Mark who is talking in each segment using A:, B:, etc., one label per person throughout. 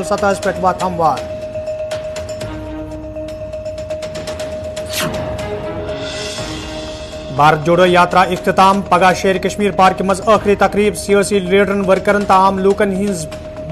A: सतह पे वत हमवार। भारत जोड़ो यात्रा इख्तिताम पगह शेर कश्मीर पार्क मज आखिरी तकरीब सियासी लीडरन वर्करन तो आम लूकन हिंज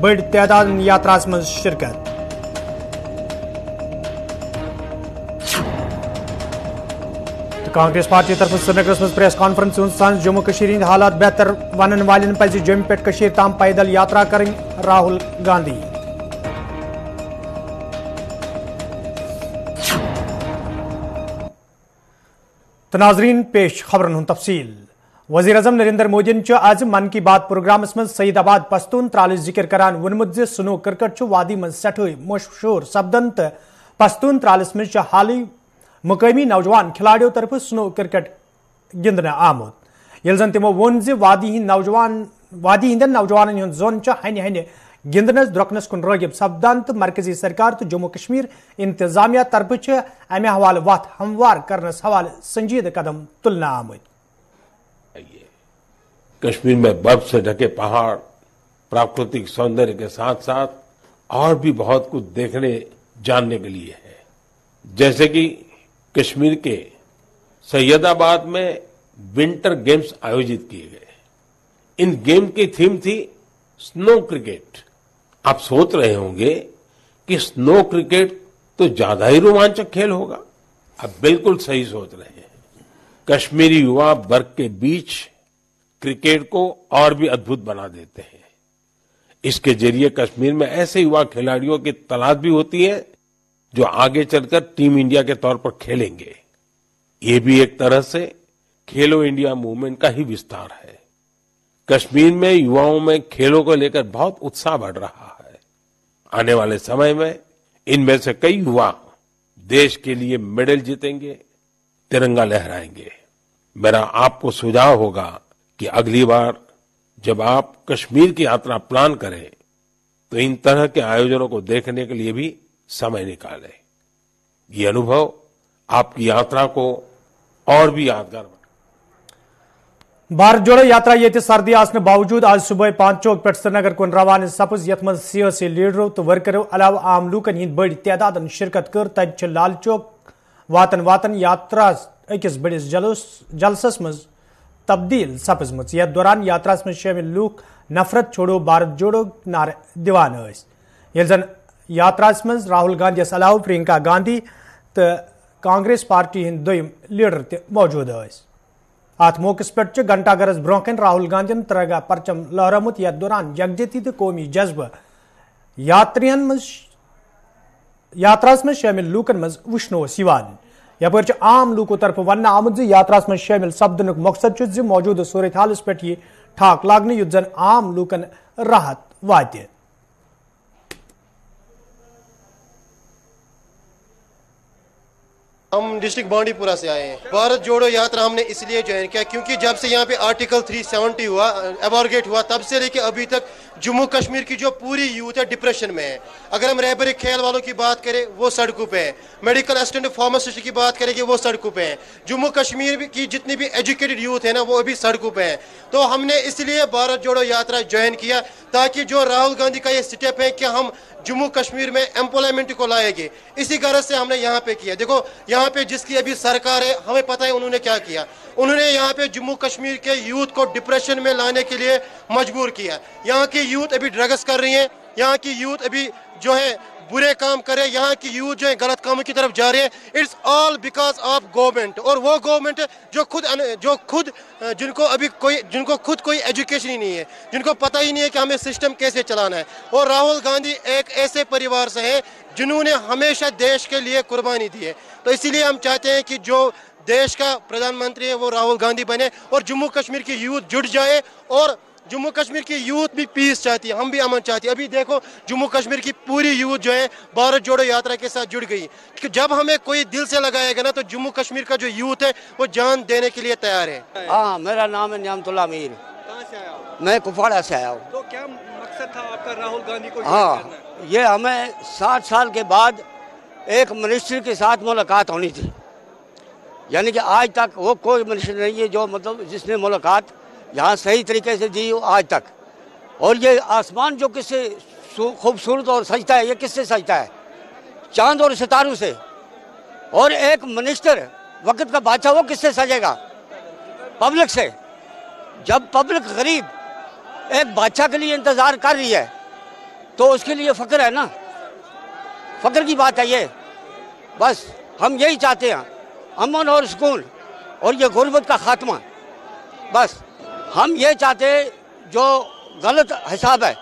A: बड़ तादाद यात्रा मज शिरकत। कांग्रेस पार्टी तरफ श्रीनगर मज प्रेस कॉन्फ्रेंस सन जम्मू कश्मीर हिंद हालात बेहतर वन वालन पज जम्मू पे कश्मीर ताम पैदल यात्रा करें राहुल गांधी। तो नाजरीन पेश खबरन हुन तफसील। वजीर अजम नरेंद्र मोदी आज मन की बात प्रोग्रामस मज सईदाबाद पस्तून त्राल जिक्र करान वोनमुत ज स्नो क्रिकेट वादी मज सठे मशहूर सपदन तो पस्तून त्रालस मज हाल मुकामी नौजवान खिलाड़ियों तरफ स्नो क्रिकेट गिंदने आमुत ये जन तमो वोन ज वादी हिंदन नौजवान हुंद जोन हन हन गिंदनस द्रकनस कुन रागिब सपदान तो मरकजी सरकार तो जम्मू कश्मीर इंतजामिया तरफ अमे हवाले वत हमवार करनस हवाले संजीदा कदम तुलना आमुत।
B: कश्मीर में बर्फ से ढके पहाड़, प्राकृतिक सौंदर्य के साथ साथ और भी बहुत कुछ देखने जानने के लिए है। जैसे कि कश्मीर के सैयदाबाद में विंटर गेम्स आयोजित किए गए। इन गेम की थीम थी स्नो क्रिकेट। आप सोच रहे होंगे कि स्नो क्रिकेट तो ज्यादा ही रोमांचक खेल होगा। आप बिल्कुल सही सोच रहे हैं। कश्मीरी युवा बर्फ के बीच क्रिकेट को और भी अद्भुत बना देते हैं। इसके जरिए कश्मीर में ऐसे युवा खिलाड़ियों की तलाश भी होती है जो आगे चलकर टीम इंडिया के तौर पर खेलेंगे। ये भी एक तरह से खेलो इंडिया मूवमेंट का ही विस्तार है। कश्मीर में युवाओं में खेलों को लेकर बहुत उत्साह बढ़ रहा है। आने वाले समय में इनमें से कई युवा देश के लिए मेडल जीतेंगे, तिरंगा लहराएंगे। मेरा आपको सुझाव होगा कि अगली बार जब आप कश्मीर की यात्रा प्लान करें तो इन तरह के आयोजनों को देखने के लिए भी समय निकालें। ये अनुभव आपकी यात्रा को और भी यादगार बना।
A: भारत जोड़ो यात्रा ये सर्दी आसने बावजूद आज सुबह 5 चौक पे श्रीनगर कुन रवान सपज यथ मज सियासी लीडरों तो वर्करों अलावा आम लूकन हिंद बड़ तादाद शिरकत कर तज लाल चौक वातन वातन यात्रा अकिस बड़िस जलसस मज तब्दील सपजमच। यथ दौरान यात्रा में शामिल लूक नफरत छोड़ो भारत जोड़ो नारे दिवान ये जन यात्रा मज राहुल गांधी अलावा प्रियंका गांधी तो कांग्रेस पार्टी हिंद दोयम लीडर त मौजूद अत मौके पे घंटागरस ब्रोकन राहुल गांधी तरगा परचम लहरामुत। यथ दौरान यकजहती तो कौमी जज्बा यात्रा में शामिल लूकन मज वुश्नो यपर आम लूकों तरफ वन आमुत यात्रा में शामिल सपदन मकसद मौजूदा सूरत हालस पे यह ठाक लागन युत जन आम लूकन राहत वात।
C: हम डिस्ट्रिक्ट बांडीपुरा से आए हैं। भारत जोड़ो यात्रा हमने इसलिए ज्वाइन किया क्योंकि जब से यहाँ पे आर्टिकल 370 हुआ, एबॉर्गेट हुआ, तब से लेके अभी तक जम्मू कश्मीर की जो पूरी यूथ है डिप्रेशन में है। अगर हम रहबरी खेल वालों की बात करें वो सड़कों पे है, मेडिकल असिस्टेंट फार्मासिस्ट की बात करेंगे वो सड़कों पे है, जम्मू कश्मीर की जितनी भी एजुकेटेड यूथ है ना वो अभी सड़कों पे है। तो हमने इसलिए भारत जोड़ो यात्रा ज्वाइन किया ताकि जो राहुल गांधी का ये स्टेप है कि हम जम्मू कश्मीर में एम्प्लॉयमेंट को लाएंगे, इसी गरज से हमने यहाँ पे किया। देखो यहाँ पे जिसकी अभी सरकार है हमें पता है उन्होंने क्या किया। उन्होंने यहाँ पे जम्मू कश्मीर के यूथ को डिप्रेशन में लाने के लिए मजबूर किया। यहाँ की यूथ अभी ड्रग्स कर रही है, यहाँ की यूथ अभी जो है बुरे काम करे, यहाँ की यूथ जो है गलत कामों की तरफ जा रहे हैं। It's all because of government. और वो गवर्नमेंट जिनको खुद कोई एजुकेशन ही नहीं है, जिनको पता ही नहीं है कि हमें सिस्टम कैसे चलाना है। और राहुल गांधी एक ऐसे परिवार से है जिन्होंने हमेशा देश के लिए कुर्बानी दी है। तो इसीलिए हम चाहते हैं कि जो देश का प्रधानमंत्री है वो राहुल गांधी बने और जम्मू कश्मीर की यूथ जुट जाए। और जम्मू कश्मीर की यूथ भी पीस चाहती है, हम भी अमन चाहती है। अभी देखो जम्मू कश्मीर की पूरी यूथ जो है भारत जोड़ो यात्रा के साथ जुड़ गई। जब हमें कोई दिल से लगाएगा ना तो जम्मू कश्मीर का जो यूथ है वो जान देने के लिए तैयार है।
D: हाँ, मेरा नाम है नियामतुल्लाह मीर।
E: कहाँ से आया हो?
D: मैं कुपवाड़ा से आया हूँ।
E: तो क्या मकसद था आपका राहुल गांधी को?
D: हाँ, ये हमें 60 साल के बाद एक मिनिस्टर के साथ मुलाकात होनी थी। यानी कि आज तक वो कोई मिनिस्टर नहीं है जो मतलब जिसने मुलाकात यहाँ सही तरीके से दी हो आज तक। और ये आसमान जो किससे खूबसूरत और सजता है, ये किससे सजता है? चांद और सितारों से। और एक मिनिस्टर वक्त का बादशाह, वो किससे सजेगा? पब्लिक से। जब पब्लिक गरीब एक बादशाह के लिए इंतजार कर रही है तो उसके लिए फक्र है ना, फक्र की बात है ये। बस हम यही चाहते हैं, अमन और सुकून और ये गुर्बत का खात्मा। बस हम ये चाहते हैं, जो गलत हिसाब है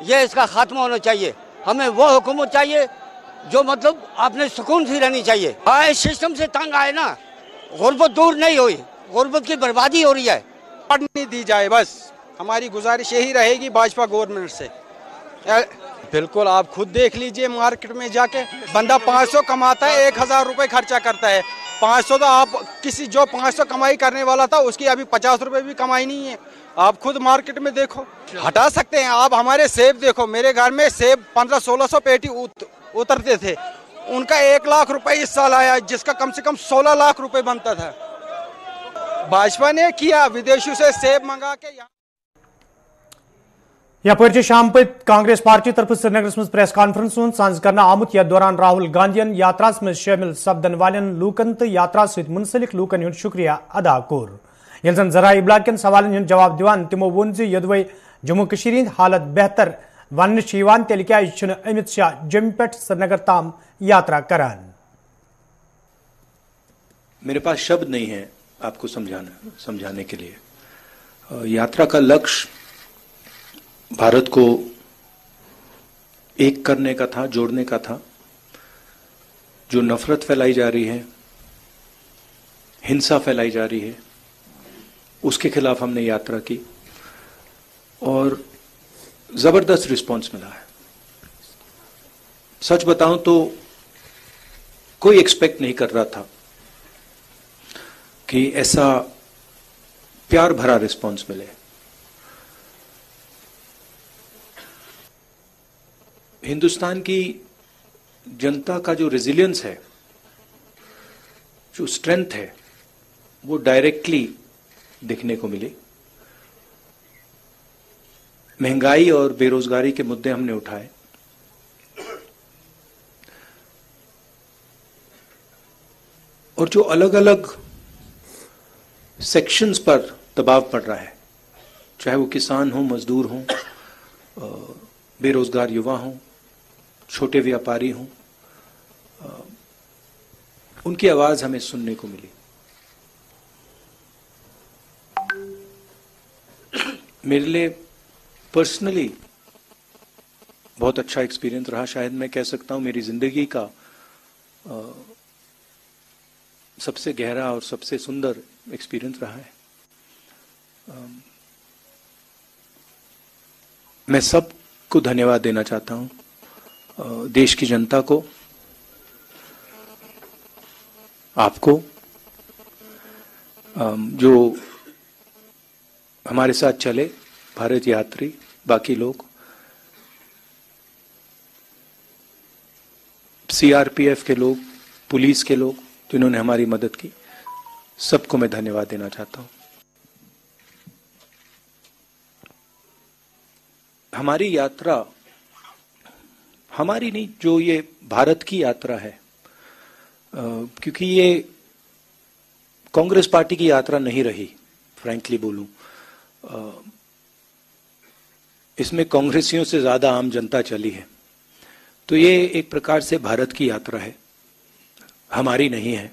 D: ये इसका खात्मा होना चाहिए। हमें वो हुकूमत चाहिए जो मतलब आपने सुकून से रहनी चाहिए। इस सिस्टम से तंग आए ना, गुर्बत दूर नहीं हुई, गुर्बत की बर्बादी हो रही है।
F: नहीं दी जाए, बस हमारी गुजारिश यही रहेगी भाजपा गवर्नमेंट से। बिल्कुल, आप खुद देख लीजिए, मार्केट में जाके बंदा 500 कमाता है, 1000 रुपए खर्चा करता है। 500 तो आप किसी जो 500 कमाई करने वाला था उसकी अभी 50 रुपए भी कमाई नहीं है। आप खुद मार्केट में देखो, हटा सकते हैं आप। हमारे सेब देखो, मेरे घर में सेब 1500-1600 पेटी उतरते थे, उनका 1 लाख रुपए इस साल आया, जिसका कम से कम 16 लाख रुपए बनता था। भाजपा ने किया, विदेशों से सेब मंगा के यहाँ।
A: यपर शाम पे कांग्रेस पार्टी तरफ श्रीनगर मज प्रेस कॉन्फ्रेंस सांझ कर आमुत यथ दौरान राहुल गांधीन यात्रा में शामिल सपदन वालन लूकन तो यात्रा सत मुंसलिक लूकन हुंद शुक्रिया अदा कोर। यह जन जराए इब्लाग कन सवालन हुंद जवाब दिवान तिमो वोन जे यदवे जम्मू कश्मीर हिंद हालत बेहतर वन तेल क्या अमित शाह जम्मू पे श्रीनगर ताम यात्रा करान।
G: मेरे पास शब्द नहीं है आपको समझाने के लिए। यात्रा का लक्ष्य भारत को एक करने का था, जोड़ने का था। जो नफरत फैलाई जा रही है, हिंसा फैलाई जा रही है, उसके खिलाफ हमने यात्रा की और जबरदस्त रिस्पांस मिला है। सच बताऊं तो कोई एक्सपेक्ट नहीं कर रहा था कि ऐसा प्यार भरा रिस्पांस मिले। हिंदुस्तान की जनता का जो रेजिलियंस है, जो स्ट्रेंथ है, वो डायरेक्टली दिखने को मिली। महंगाई और बेरोजगारी के मुद्दे हमने उठाए, और जो अलग अलग सेक्शंस पर दबाव पड़ रहा है, चाहे वो किसान हो, मजदूर हो, बेरोजगार युवा हो, छोटे व्यापारी हों, उनकी आवाज हमें सुनने को मिली। मेरे लिए पर्सनली बहुत अच्छा एक्सपीरियंस रहा। शायद मैं कह सकता हूं मेरी जिंदगी का सबसे गहरा और सबसे सुंदर एक्सपीरियंस रहा है। मैं सबको धन्यवाद देना चाहता हूं, देश की जनता को, आपको, जो हमारे साथ चले, भारत यात्री, बाकी लोग, सीआरपीएफ के लोग, पुलिस के लोग जिन्होंने हमारी मदद की, सबको मैं धन्यवाद देना चाहता हूं। हमारी यात्रा, हमारी नहीं, जो ये भारत की यात्रा है, क्योंकि ये कांग्रेस पार्टी की यात्रा नहीं रही, फ्रैंकली बोलूं, इसमें कांग्रेसियों से ज्यादा आम जनता चली है। तो ये एक प्रकार से भारत की यात्रा है, हमारी नहीं है।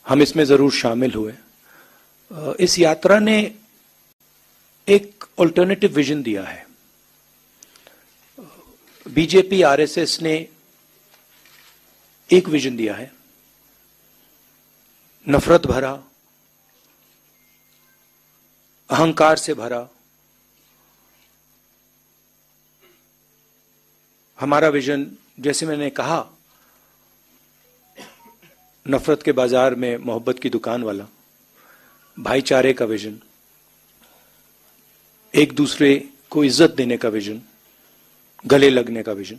G: हम इसमें जरूर शामिल हुए। इस यात्रा ने एक ऑल्टरनेटिव विजन दिया है। बीजेपी, आरएसएस ने एक विजन दिया है, नफरत भरा, अहंकार से भरा। हमारा विजन, जैसे मैंने कहा, नफरत के बाजार में मोहब्बत की दुकान वाला, भाईचारे का विजन, एक दूसरे को इज्जत देने का विजन, गले लगने का विजन।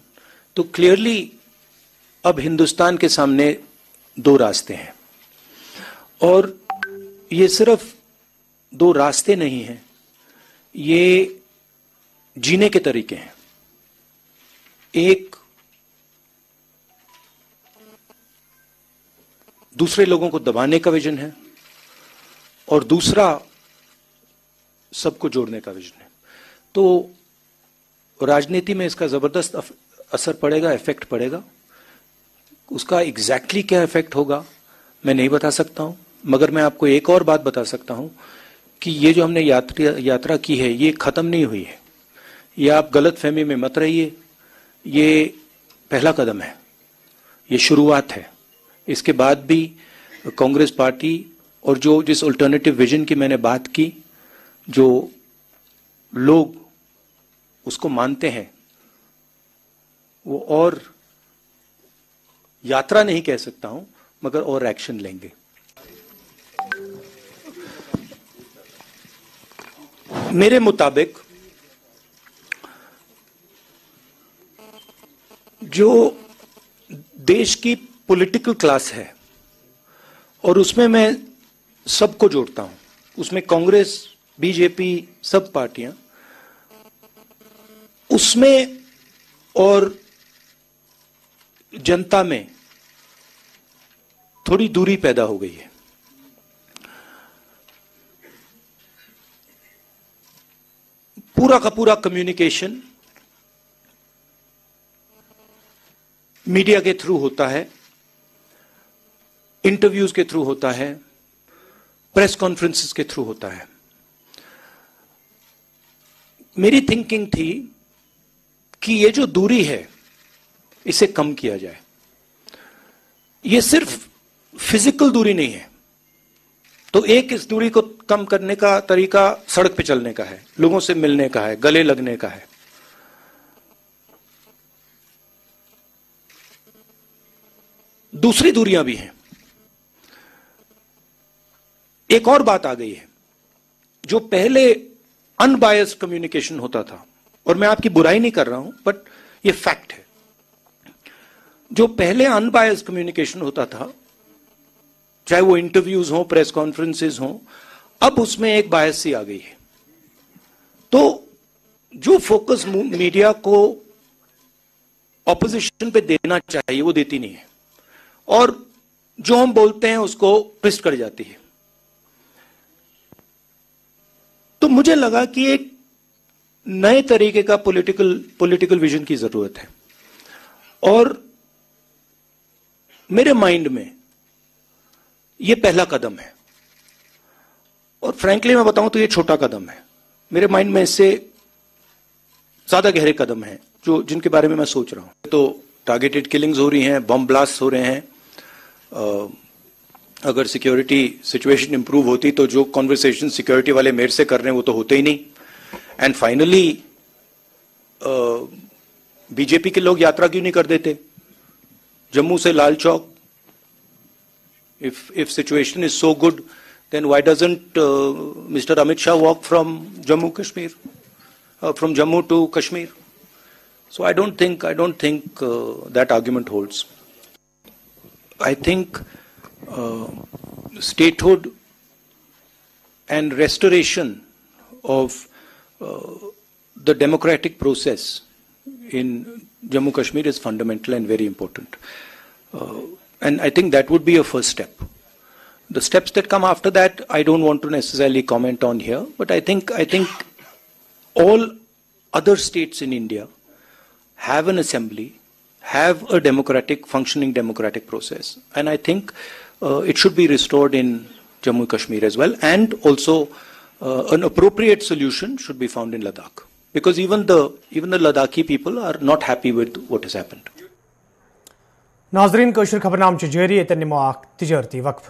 G: तो क्लियरली अब हिंदुस्तान के सामने दो रास्ते हैं, और ये सिर्फ दो रास्ते नहीं हैं, ये जीने के तरीके हैं। एक दूसरे लोगों को दबाने का विजन है और दूसरा सबको जोड़ने का विजन है। तो राजनीति में इसका जबरदस्त असर पड़ेगा, इफेक्ट पड़ेगा। उसका एग्जैक्टली क्या इफेक्ट होगा मैं नहीं बता सकता हूं, मगर मैं आपको एक और बात बता सकता हूं कि ये जो हमने यात्रा की है ये खत्म नहीं हुई है। ये आप गलत फहमी में मत रहिए, ये पहला कदम है, ये शुरुआत है। इसके बाद भी कांग्रेस पार्टी और जिस अल्टरनेटिव विजन की मैंने बात की, जो लोग उसको मानते हैं, वो और यात्रा नहीं कह सकता हूं मगर और एक्शन लेंगे। मेरे मुताबिक जो देश की पॉलिटिकल क्लास है और उसमें मैं सबको जोड़ता हूं, उसमें कांग्रेस, बीजेपी, सब पार्टियां, उसमें और जनता में थोड़ी दूरी पैदा हो गई है। पूरा का पूरा कम्युनिकेशन मीडिया के थ्रू होता है, इंटरव्यूज के थ्रू होता है, प्रेस कॉन्फ्रेंसेस के थ्रू होता है। मेरी थिंकिंग थी कि ये जो दूरी है इसे कम किया जाए। ये सिर्फ फिजिकल दूरी नहीं है, तो इस दूरी को कम करने का तरीका सड़क पे चलने का है, लोगों से मिलने का है, गले लगने का है। दूसरी दूरियां भी हैं। एक और बात आ गई है, जो पहले अनबायस्ड कम्युनिकेशन होता था, और मैं आपकी बुराई नहीं कर रहा हूं बट ये फैक्ट है, जो पहले अनबायस्ड कम्युनिकेशन होता था, चाहे वो इंटरव्यूज हो, प्रेस कॉन्फ्रेंसेस हो, अब उसमें एक बायसी आ गई है। तो जो फोकस मीडिया को ऑपोजिशन पे देना चाहिए वो देती नहीं है, और जो हम बोलते हैं उसको ट्विस्ट कर जाती है। तो मुझे लगा कि एक नए तरीके का पॉलिटिकल विजन की जरूरत है, और मेरे माइंड में ये पहला कदम है, और फ्रैंकली मैं बताऊं तो ये छोटा कदम है। मेरे माइंड में इससे ज्यादा गहरे कदम हैं जिनके बारे में मैं सोच रहा हूं। तो टारगेटेड किलिंग्स हो रही हैं, बम ब्लास्ट हो रहे हैं। अगर सिक्योरिटी सिचुएशन इंप्रूव होती तो जो कॉन्वर्सेशन सिक्योरिटी वाले मेरे से कर रहे हैं वो तो होते ही नहीं। एंड फाइनली बीजेपी के लोग यात्रा क्यों नहीं कर देते जम्मू से Lal Chowk? If situation is so good, then why doesn't Mr. Amit Shah walk from Jammu Kashmir, from Jammu to Kashmir? So I don't think that argument holds. I think statehood and restoration of the democratic process in Jammu Kashmir is fundamental and very important. And I think that would be a first step. The steps that come after that, I don't want to necessarily comment on here, but I think all other states in India have an assembly, have a functioning democratic process, and I think it should be restored in Jammu Kashmir as well, and also an appropriate solution should be found in Ladakh, because even the Ladakhi people are not happy with what has happened.
A: नाजरीन, कशर खबरनाम जारी, तजरती वक्फ।